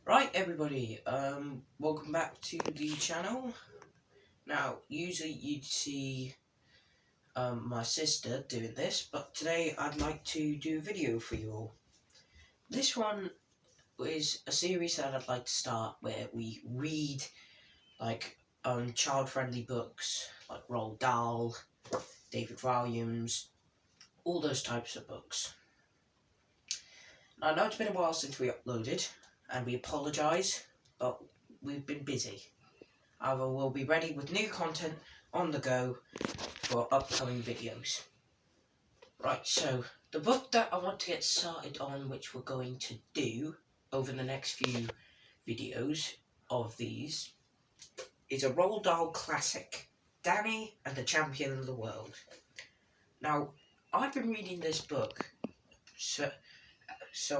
Right, everybody, welcome back to the channel. Now, usually you'd see my sister doing this, but today I'd like to do a video for you all. This one is a series that I'd like to start where we read, like, child-friendly books, like Roald Dahl, David Williams, all those types of books. Now, I know it's been a while since we uploaded, and we apologise, but we've been busy. However, we'll be ready with new content on the go for upcoming videos. Right, so the book that I want to get started on, which we're going to do over the next few videos of these, is a Roald Dahl classic, Danny and the Champion of the World. Now, I've been reading this book so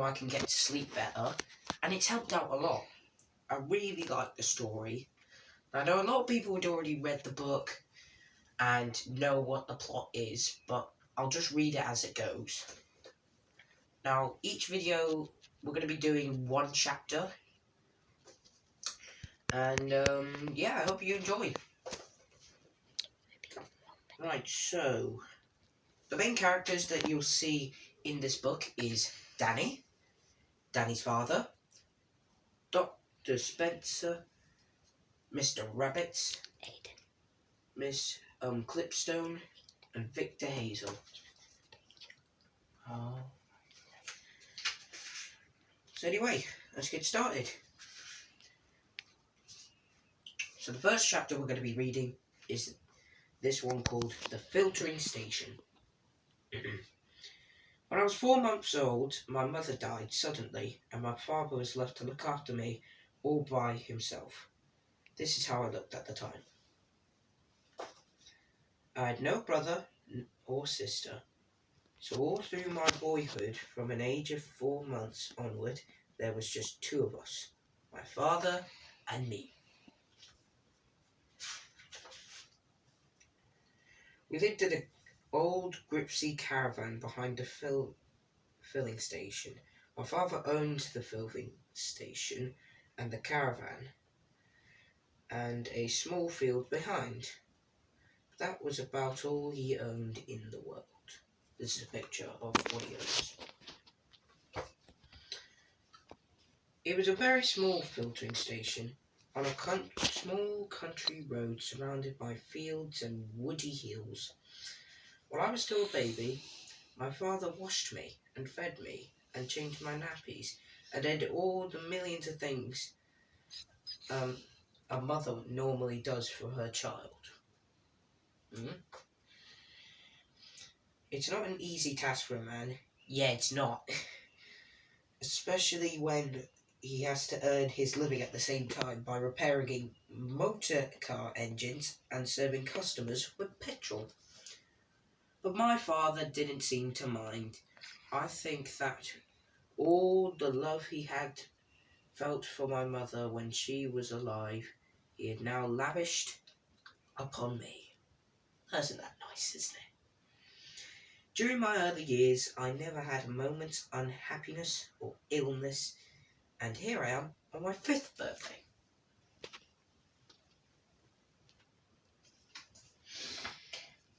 I can get to sleep better, and it's helped out a lot. I really like the story. I know a lot of people had already read the book and know what the plot is, but I'll just read it as it goes. Now, each video, we're going to be doing one chapter. And, yeah, I hope you enjoy. Right, so, the main characters that you'll see in this book is Danny, Danny's father, Dr. Spencer, Mr. Rabbit, Miss Clipstone, and Victor Hazel. So anyway, let's get started. So the first chapter we're going to be reading is this one called The Filtering Station. When I was 4 months old, my mother died suddenly, and my father was left to look after me all by himself. This is how I looked at the time. I had no brother or sister, so all through my boyhood, from an age of 4 months onward, there was just two of us, my father and me. We lived in an old Gripsy caravan behind the filling station. My father owned the filling station and the caravan and a small field behind. That was about all he owned in the world. This is a picture of what he owns. It was a very small filtering station on a small country road surrounded by fields and woody hills. While I was still a baby, my father washed me and fed me and changed my nappies and did all the millions of things a mother normally does for her child. It's not an easy task for a man. Yeah, it's not. Especially when he has to earn his living at the same time by repairing motor car engines and serving customers with petrol. But my father didn't seem to mind. I think that all the love he had felt for my mother when she was alive, he had now lavished upon me. Isn't that nice, isn't it? During my early years, I never had a moment's unhappiness or illness, and here I am on my 5th birthday.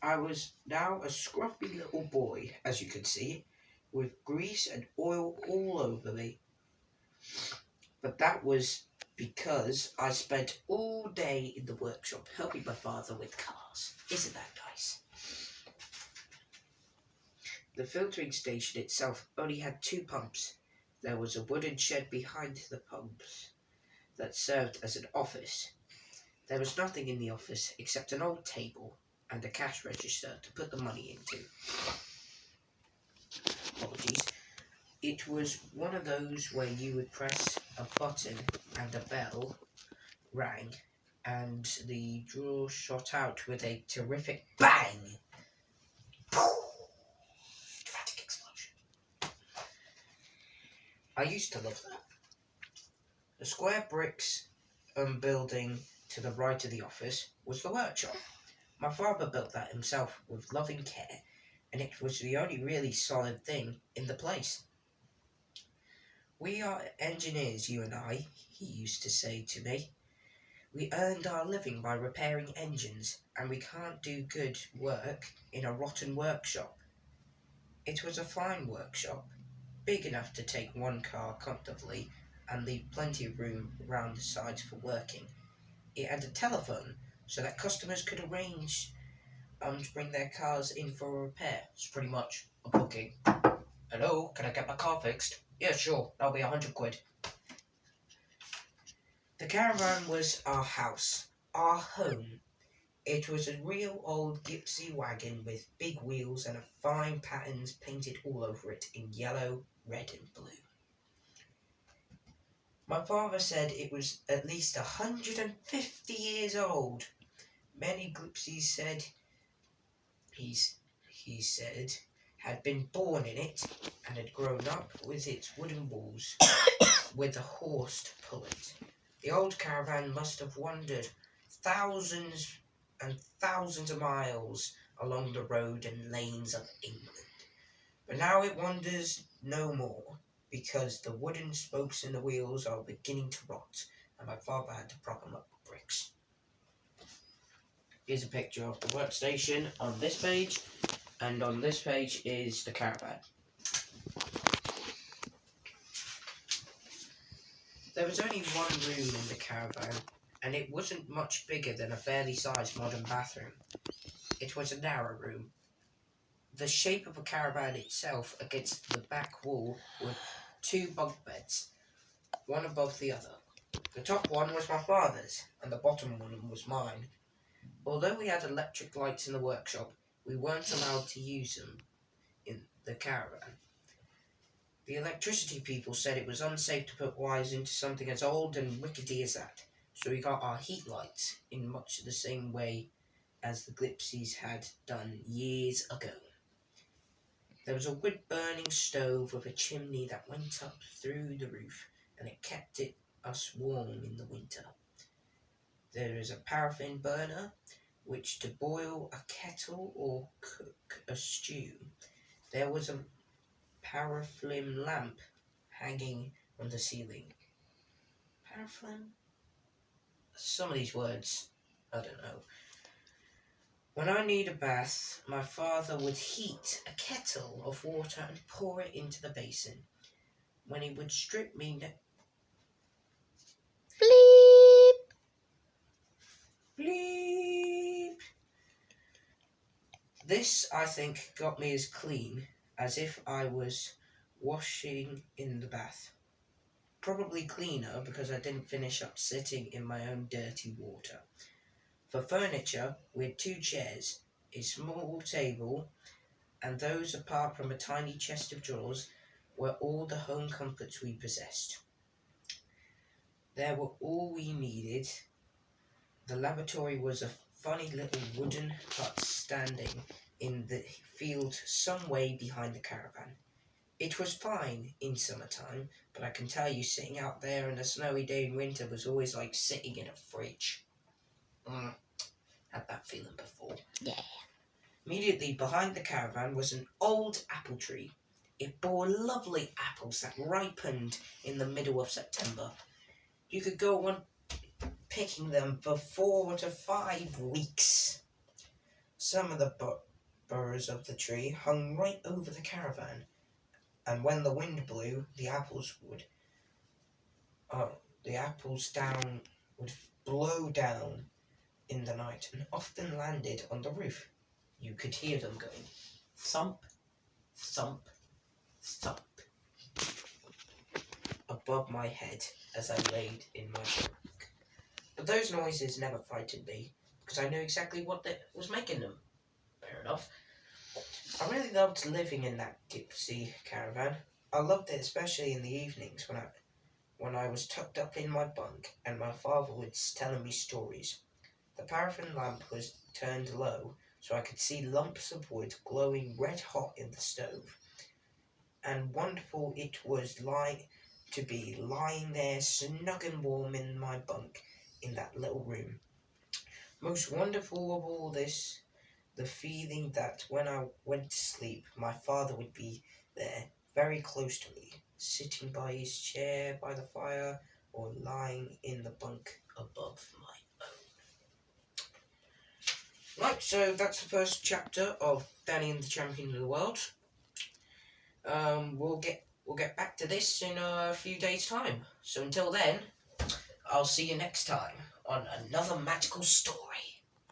I was now a scruffy little boy, as you can see, with grease and oil all over me. But that was because I spent all day in the workshop helping my father with cars. Isn't that nice? The filtering station itself only had 2 pumps. There was a wooden shed behind the pumps that served as an office. There was nothing in the office except an old table and a cash register to put the money into. Apologies. It was one of those where you would press a button and a bell rang and the drawer shot out with a terrific bang. Dramatic explosion. I used to love that. The square bricks building to the right of the office was the workshop. My father built that himself with loving care, and it was the only really solid thing in the place. "We are engineers, you and I," he used to say to me. "We earned our living by repairing engines, and we can't do good work in a rotten workshop." It was a fine workshop, big enough to take one car comfortably and leave plenty of room round the sides for working. It had a telephone, so that customers could arrange to bring their cars in for a repair. It's pretty much a booking. "Hello, can I get my car fixed?" "Yeah, sure, that'll be £100. The caravan was our house, our home. It was a real old gypsy wagon with big wheels and fine patterns painted all over it in yellow, red and blue. My father said it was at least 150 years old. Many gypsies said he said had been born in it and had grown up with its wooden walls with a horse to pull it. The old caravan must have wandered thousands and thousands of miles along the road and lanes of England. But now it wanders no more, because the wooden spokes in the wheels are beginning to rot, and my father had to prop them up with bricks. Here's a picture of the workstation on this page, and on this page is the caravan. There was only one room in the caravan, and it wasn't much bigger than a fairly sized modern bathroom. It was a narrow room. The shape of a caravan itself against the back wall were two bunk beds, one above the other. The top one was my father's, and the bottom one was mine. Although we had electric lights in the workshop, we weren't allowed to use them in the caravan. The electricity people said it was unsafe to put wires into something as old and rickety as that, so we got our heat lights in much the same way as the gypsies had done years ago. There was a wood-burning stove with a chimney that went up through the roof, and it kept us warm in the winter. There is a paraffin burner, which to boil a kettle or cook a stew. There was a paraffin lamp hanging on the ceiling. Paraffin? Some of these words, I don't know. When I need a bath, my father would heat a kettle of water and pour it into the basin. When he would strip me Bleep. Bleep. This, I think, got me as clean as if I was washing in the bath. Probably cleaner because I didn't finish up sitting in my own dirty water. For furniture, we had 2 chairs, a small table, and those apart from a tiny chest of drawers were all the home comforts we possessed. They were all we needed. The lavatory was a funny little wooden hut standing in the field some way behind the caravan. It was fine in summertime, but I can tell you sitting out there on a snowy day in winter was always like sitting in a fridge. Had that feeling before. Yeah. Immediately behind the caravan was an old apple tree. It bore lovely apples that ripened in the middle of September. You could go on picking them for 4 to 5 weeks. Some of the burrs of the tree hung right over the caravan, and when the wind blew, the apples would blow down in the night and often landed on the roof. You could hear them going thump, thump, thump above my head as I laid in my bunk. But those noises never frightened me, because I knew exactly what was making them. Fair enough. I really loved living in that gypsy caravan. I loved it especially in the evenings when I was tucked up in my bunk and my father was telling me stories. The paraffin lamp was turned low, so I could see lumps of wood glowing red hot in the stove. And wonderful it was to be lying there snug and warm in my bunk in that little room. Most wonderful of all this, the feeling that when I went to sleep, my father would be there, very close to me, sitting by his chair by the fire, or lying in the bunk above my own. Right, so that's the first chapter of Danny and the Champion of the World. We'll get back to this in a few days' time. So until then, I'll see you next time on another magical story.